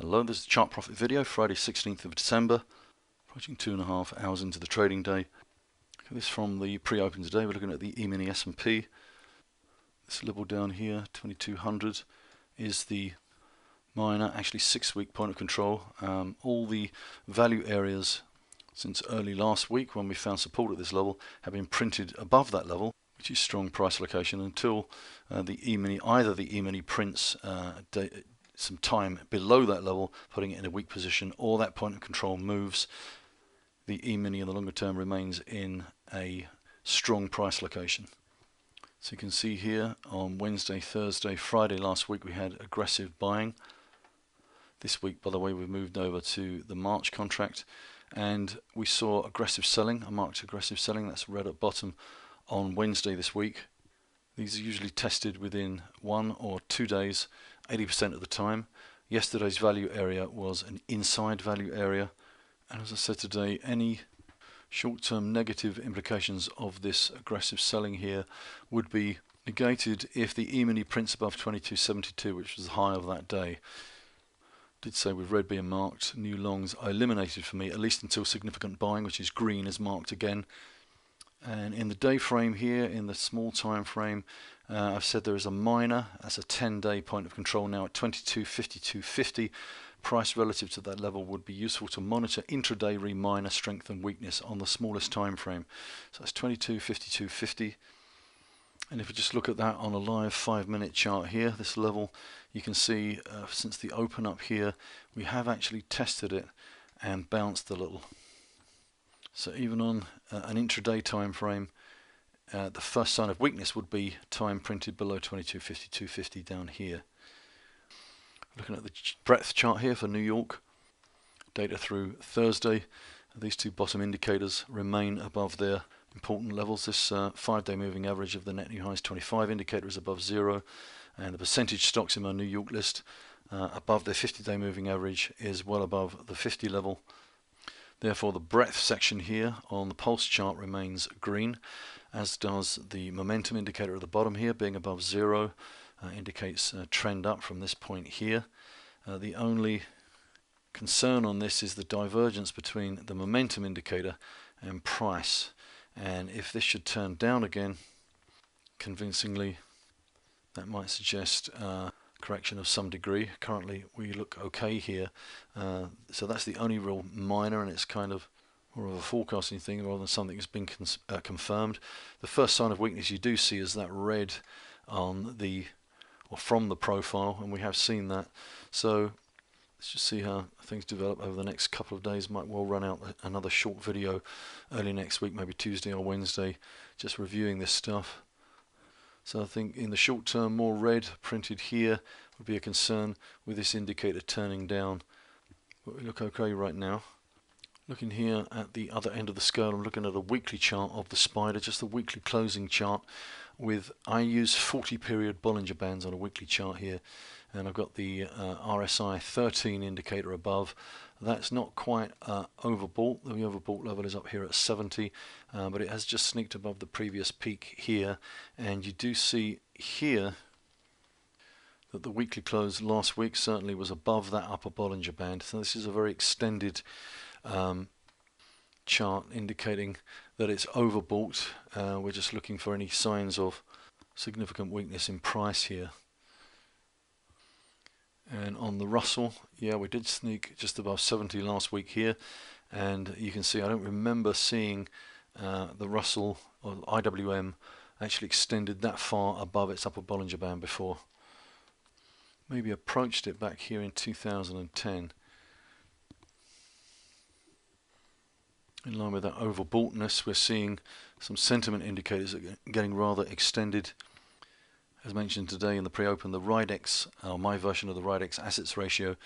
Hello, this is the Chart Profit video, Friday 16th of December, approaching 2.5 hours into the trading day. This from the pre-open today. We're looking at the E-mini S&P. This level down here, 2200, is the minor, actually 6-week point of control. All the value areas since early last week when we found support at this level have been printed above that level, which is strong price allocation until the E-mini, either the E-mini prints some time below that level, putting it in a weak position, or that point of control moves. The E-mini in the longer term remains in a strong price location. So you can see here on Wednesday, Thursday, Friday last week we had aggressive buying. This week, by the way, we've moved over to the March contract and we saw aggressive selling, a marked aggressive selling. That's red at bottom on Wednesday this week. These are usually tested within 1 or 2 days, 80% of the time. Yesterday's value area was an inside value area, and as I said today, any short-term negative implications of this aggressive selling here would be negated if the E-mini prints above 2272, which was the high of that day. Did say with red being marked, new longs are eliminated for me, at least until significant buying, which is green, is marked again. And in the day frame here, in the small time frame, I've said there is a minor, that's a 10-day point of control now at 2252.50. Price relative to that level would be useful to monitor intraday minor strength and weakness on the smallest time frame. So that's 2252.50. And if we just look at that on a live 5-minute chart here, this level, you can see since the open up here, we have actually tested it and bounced a little. So even on an intraday time frame, the first sign of weakness would be time printed below 2252.50 down here. Looking at the breadth chart here for New York, data through Thursday, these two bottom indicators remain above their important levels. This 5-day moving average of the net new highs 25 indicator is above 0, and the percentage stocks in my New York list above their 50-day moving average is well above the 50 level. Therefore, the breadth section here on the pulse chart remains green, as does the momentum indicator at the bottom here, being above 0, indicates a trend up from this point here. The only concern on this is the divergence between the momentum indicator and price. And if this should turn down again convincingly, that might suggest correction of some degree. Currently we look okay here, so that's the only real minor, and it's kind of more of a forecasting thing rather than something that's been confirmed. The first sign of weakness you do see is that red on the from the profile, and we have seen that. So let's just see how things develop over the next couple of days. Might well run out another short video early next week, maybe Tuesday or Wednesday, just reviewing this stuff. So I think in the short term, more red printed here would be a concern with this indicator turning down. But we look okay right now. Looking here at the other end of the scale, I'm looking at a weekly chart of the spider, just the weekly closing chart. I use 40 period Bollinger Bands on a weekly chart here, and I've got the RSI 13 indicator above. That's not quite overbought. The overbought level is up here at 70, but it has just sneaked above the previous peak here, and you do see here that the weekly close last week certainly was above that upper Bollinger Band. So this is a very extended chart indicating that it's overbought. We're just looking for any signs of significant weakness in price here. And on the Russell, yeah, we did sneak just above 70 last week here, and you can see I don't remember seeing the Russell or IWM actually extended that far above its upper Bollinger Band before. Maybe approached it back here in 2010. In line with that overboughtness, we're seeing some sentiment indicators that are getting rather extended. As mentioned today in the pre-open, the Ridex, my version of the Ridex assets ratio,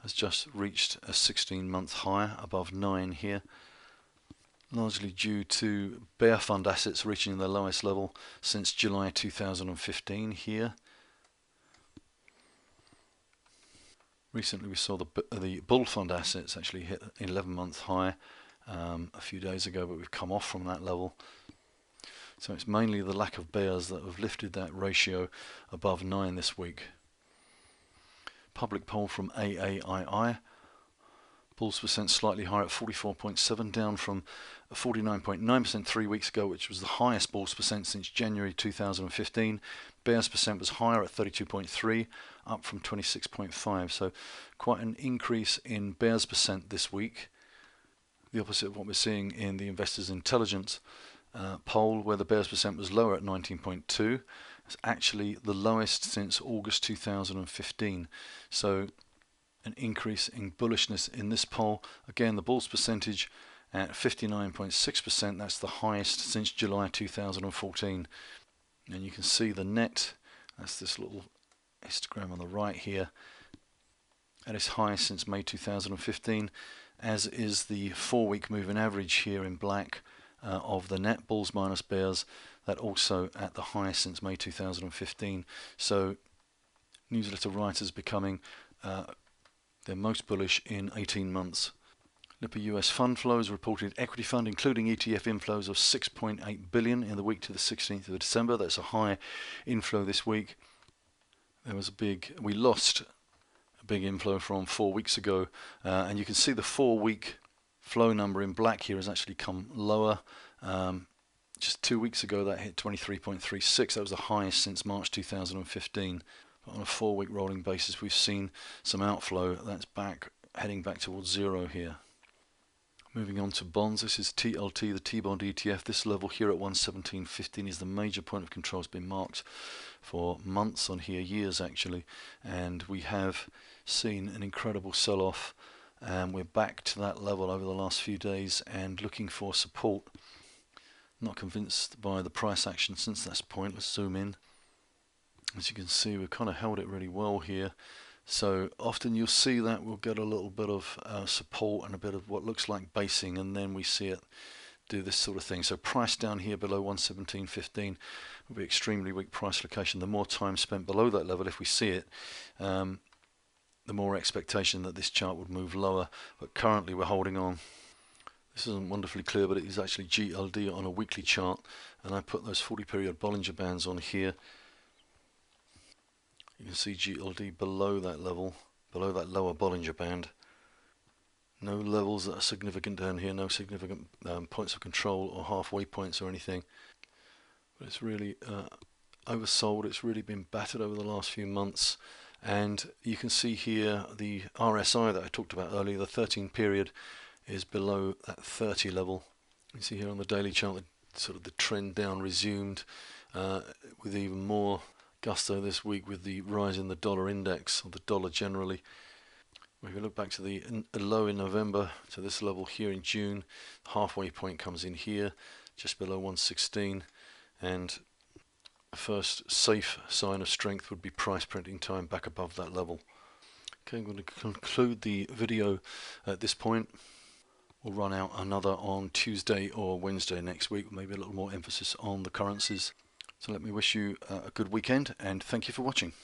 has just reached a 16-month high above 9 here, largely due to bear fund assets reaching their lowest level since July 2015 here. Recently we saw the bull fund assets actually hit an 11-month high a few days ago, but we've come off from that level. So it's mainly the lack of bears that have lifted that ratio above 9 this week. public poll from AAII. Bulls percent slightly higher at 44.7, down from 49.9% 3 weeks ago, which was the highest Bulls percent since January 2015. Bears percent was higher at 32.3, up from 26.5. So quite an increase in Bears percent this week. The opposite of what we're seeing in the Investors Intelligence poll, where the Bears percent was lower at 19.2. It's actually the lowest since August 2015. So an increase in bullishness in this poll. Again, the Bulls percentage at 59.6%. That's the highest since July 2014. And you can see the net, that's this little histogram on the right here, at its highest since May 2015, as is the 4-week moving average here in black of the net, Bulls minus Bears, that also at the highest since May 2015. So newsletter writers becoming they're most bullish in 18 months. Lipper US fund flows reported equity fund, including ETF inflows of 6.8 billion in the week to the 16th of December. That's a high inflow this week. There was we lost a big inflow from 4 weeks ago, and you can see the 4-week flow number in black here has actually come lower. Just 2 weeks ago that hit 23.36. That was the highest since March 2015. But on a 4-week rolling basis, we've seen some outflow. That's heading back towards zero here. Moving on to bonds, this is TLT, the T-bond ETF. This level here at 117.15 is the major point of control. It's been marked for months on here, years actually, and we have seen an incredible sell-off, and we're back to that level over the last few days and looking for support. Not convinced by the price action since that point. Let's zoom in. As you can see, we've kind of held it really well here. So often you'll see that we'll get a little bit of support and a bit of what looks like basing, and then we see it do this sort of thing. So price down here below 117.15 will be extremely weak price location. The more time spent below that level, if we see it, the more expectation that this chart would move lower. But currently we're holding on. This isn't wonderfully clear, but it is actually GLD on a weekly chart, and I put those 40-period Bollinger Bands on here. You can see GLD below that level, below that lower Bollinger Band. No levels that are significant down here, no significant points of control or halfway points or anything. But it's really oversold. It's really been battered over the last few months. And you can see here the RSI that I talked about earlier, the 13 period, is below that 30 level. You see here on the daily chart that sort of the trend down resumed with even more gusto this week with the rise in the dollar index, or the dollar generally. If we look back to the low in November to this level here in June, halfway point comes in here just below 116, and the first safe sign of strength would be price printing time back above that level. Okay, I'm going to conclude the video at this point. We'll run out another on Tuesday or Wednesday next week, maybe a little more emphasis on the currencies. So let me wish you a good weekend, and thank you for watching.